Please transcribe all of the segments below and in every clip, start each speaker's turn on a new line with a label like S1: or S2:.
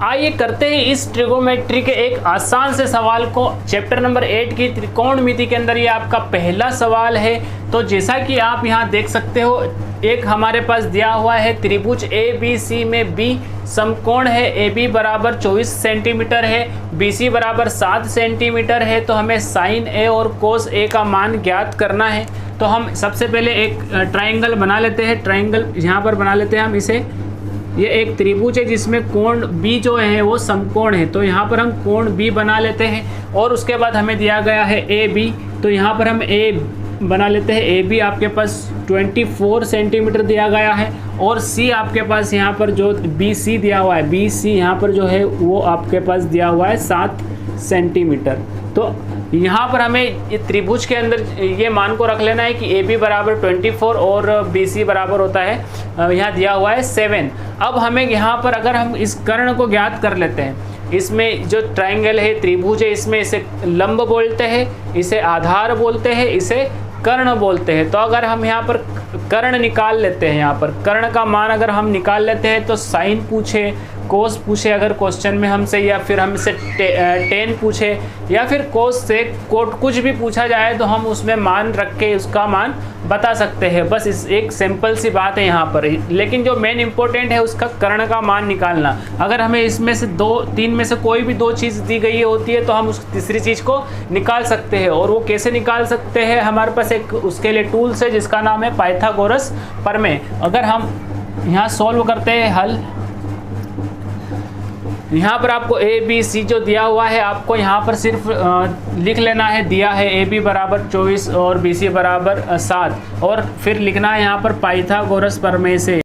S1: आइए करते हैं इस ट्रिगोमेट्री के एक आसान से सवाल को। चैप्टर नंबर 8 की त्रिकोणमिति के अंदर ये आपका पहला सवाल है। तो जैसा कि आप यहाँ देख सकते हो, एक हमारे पास दिया हुआ है त्रिभुज ABC में B समकोण है। AB बराबर 24 सेंटीमीटर है, BC बराबर 7 सेंटीमीटर है। तो हमें साइन A और कोस A का मान ज्ञात करना है। तो हम सबसे पहले एक ट्राइंगल बना लेते हैं। ट्राइंगल यहाँ पर बना लेते हैं हम इसे। ये एक त्रिभुज है जिसमें कोण B जो है वो समकोण है। तो यहाँ पर हम कोण B बना लेते हैं और उसके बाद हमें दिया गया है AB। तो यहाँ पर हम A बना लेते हैं। AB आपके पास 24 सेंटीमीटर दिया गया है और C आपके पास यहाँ पर जो BC दिया हुआ है, BC यहाँ पर जो है वो आपके पास दिया हुआ है 7 सेंटीमीटर। तो यहाँ पर हमें ये त्रिभुज के अंदर ये मान को रख लेना है कि AB बराबर 24 और BC बराबर होता है, यहाँ दिया हुआ है 7। अब हमें यहाँ पर अगर हम इस कर्ण को ज्ञात कर लेते हैं, इसमें जो ट्राइंगल है, त्रिभुज है, इसमें इसे लंब बोलते हैं, इसे आधार बोलते हैं, इसे कर्ण बोलते हैं। तो अगर हम यहाँ पर कर्ण निकाल लेते हैं, यहाँ पर कर्ण का मान अगर हम निकाल लेते हैं तो साइन पूछे, कोस पूछे अगर क्वेश्चन में हमसे, या फिर हमसे टेन पूछे, या फिर कोस से कोट कुछ भी पूछा जाए तो हम उसमें मान रख के उसका मान बता सकते हैं। बस इस एक सिंपल सी बात है यहाँ पर। लेकिन जो मेन इंपॉर्टेंट है उसका कर्ण का मान निकालना। अगर हमें इसमें से तीन में से कोई भी दो चीज़ दी गई होती है तो हम उस तीसरी चीज़ को निकाल सकते हैं। और वो कैसे निकाल सकते हैं, हमारे पास एक उसके लिए टूल्स है जिसका नाम है पाइथागोरस प्रमेय। अगर हम यहाँ सॉल्व करते हैं हल, यहाँ पर आपको ABC जो दिया हुआ है आपको यहाँ पर सिर्फ लिख लेना है। दिया है AB बराबर 24 और BC बराबर 7 और फिर लिखना है यहाँ पर पाइथागोरस प्रमेय से।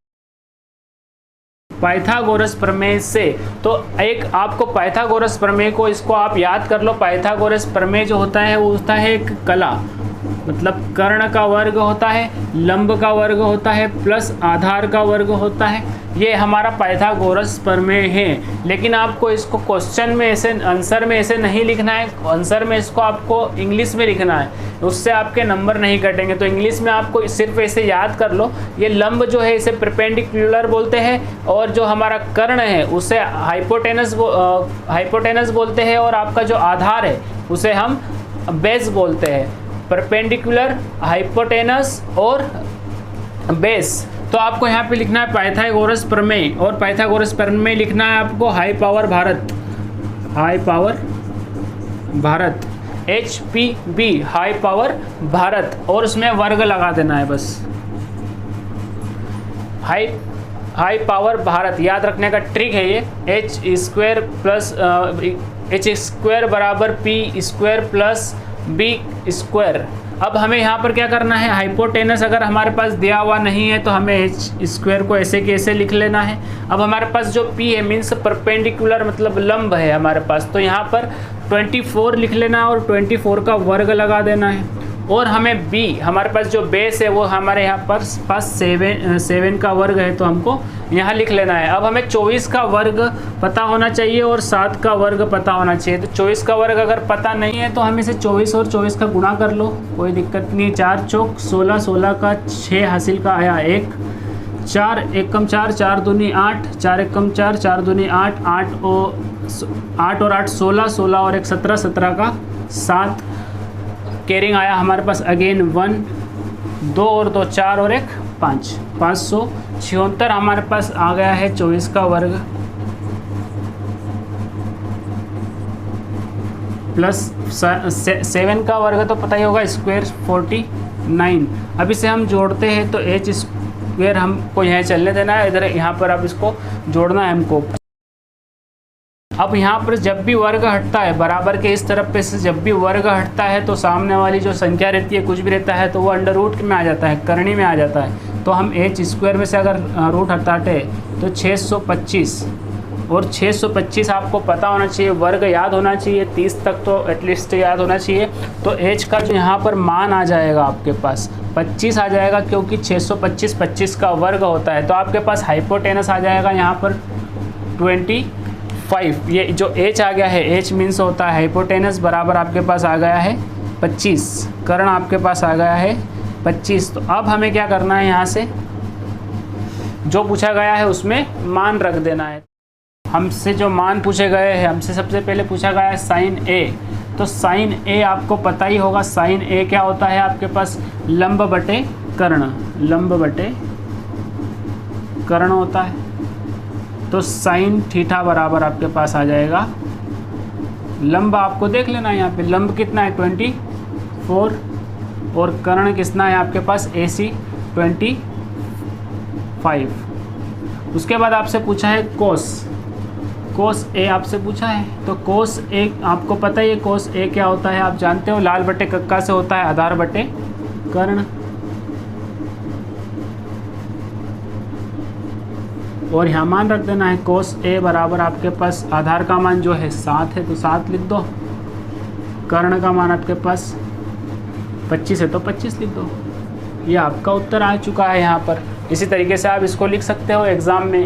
S1: पाइथागोरस प्रमेय से तो एक आपको पाइथागोरस प्रमेय को इसको आप याद कर लो। पाइथागोरस प्रमेय जो होता है वो होता है एक कला, मतलब कर्ण का वर्ग होता है, लंब का वर्ग होता है, प्लस आधार का वर्ग होता है। ये हमारा पाइथागोरस प्रमेय है। लेकिन आपको इसको क्वेश्चन में ऐसे, आंसर में ऐसे नहीं लिखना है। आंसर में इसको आपको इंग्लिश में लिखना है, उससे आपके नंबर नहीं कटेंगे। तो इंग्लिश में आपको सिर्फ ऐसे याद कर लो। ये लंब जो है इसे परपेंडिकुलर बोलते हैं और जो हमारा कर्ण है उसे हाइपोटेनस बोलते हैं और आपका जो आधार है उसे हम बेस बोलते हैं। परपेंडिकुलर, हाइपोटेनस और बेस। तो आपको यहाँ पे लिखना है पाइथागोरस प्रमेय, और पाइथागोरस प्रमेय लिखना है आपको high power Bharat HPB, high power Bharat, और उसमें वर्ग लगा देना है बस। हाई पावर भारत याद रखने का ट्रिक है ये। H² प्लस H² बराबर P² प्लस B²। अब हमें यहाँ पर क्या करना है, हाइपोटेनस अगर हमारे पास दिया हुआ नहीं है तो हमें H² को ऐसे कैसे लिख लेना है। अब हमारे पास जो P है मीन्स परपेंडिकुलर, मतलब लंब है हमारे पास, तो यहाँ पर 24 लिख लेना और 24 का वर्ग लगा देना है। और हमें B, हमारे पास जो बेस है वो हमारे यहाँ पर पास 7 का वर्ग है, तो हमको यहाँ लिख लेना है। अब हमें 24 का वर्ग पता होना चाहिए और 7 का वर्ग पता होना चाहिए। तो 24 का वर्ग अगर पता नहीं है तो हम इसे 24 और 24 का गुणा कर लो, कोई दिक्कत नहीं। 4 चौक 16, 16 का 6 हासिल का आया 1, 4 एकम 4, 4 दूनी 8, 4 एकम 4, 4 दूनी 8, 8 और 8 16, 16 और 1 17, 17 का 7। कैरिंग आया हमारे पास अगेन 1, 2 और 2 4 और 1 5, 576 हमारे पास आ गया है 24 का वर्ग प्लस 7 का वर्ग तो पता ही होगा, स्क्वायर 49। अब इसे हम जोड़ते हैं तो H² हमको यहाँ चलने देना है, इधर यहाँ पर अब इसको जोड़ना है हमको। अब यहाँ पर जब भी वर्ग हटता है बराबर के इस तरफ पे से, जब भी वर्ग हटता है तो सामने वाली जो संख्या रहती है, कुछ भी रहता है, तो वो अंडर रूट में आ जाता है, करनी में आ जाता है। तो हम H² में से अगर रूट हटाते तो 625, और 625 आपको पता होना चाहिए, वर्ग याद होना चाहिए, 30 तक तो एटलीस्ट याद होना चाहिए। तो H का जो यहाँ पर मान आ जाएगा आपके पास 25 आ जाएगा, क्योंकि 625 25 का वर्ग होता है। तो आपके पास हाइपोटेनस आ जाएगा यहाँ पर 25। ये जो H आ गया है, H मीन्स होता है हाइपोटेनस, बराबर आपके पास आ गया है 25। कर्ण आपके पास आ गया है 25। तो अब हमें क्या करना है, यहाँ से जो पूछा गया है उसमें मान रख देना है। हमसे जो मान पूछे गए हैं, हमसे सबसे पहले पूछा गया है साइन ए। तो साइन ए आपको पता ही होगा, साइन ए क्या होता है आपके पास, लंब बटे कर्ण, लंब बटे कर्ण होता है। तो साइन थीटा बराबर आपके पास आ जाएगा, लंब आपको देख लेना है यहाँ पे, लंब कितना है 24 और कर्ण कितना है आपके पास AC 25। उसके बाद आपसे पूछा है कोस ए आपसे पूछा है। तो कोस ए आपको पता ही है, कोस ए क्या होता है आप जानते हो, लाल बटे कक्का से होता है आधार बटे कर्ण। और यहाँ मान रख देना है कोस ए बराबर आपके पास आधार का मान जो है 7 है तो 7 लिख दो, कर्ण का मान आपके पास 25 है तो 25 लिख दो। ये आपका उत्तर आ चुका है यहाँ पर। इसी तरीके से आप इसको लिख सकते हो एग्ज़ाम में।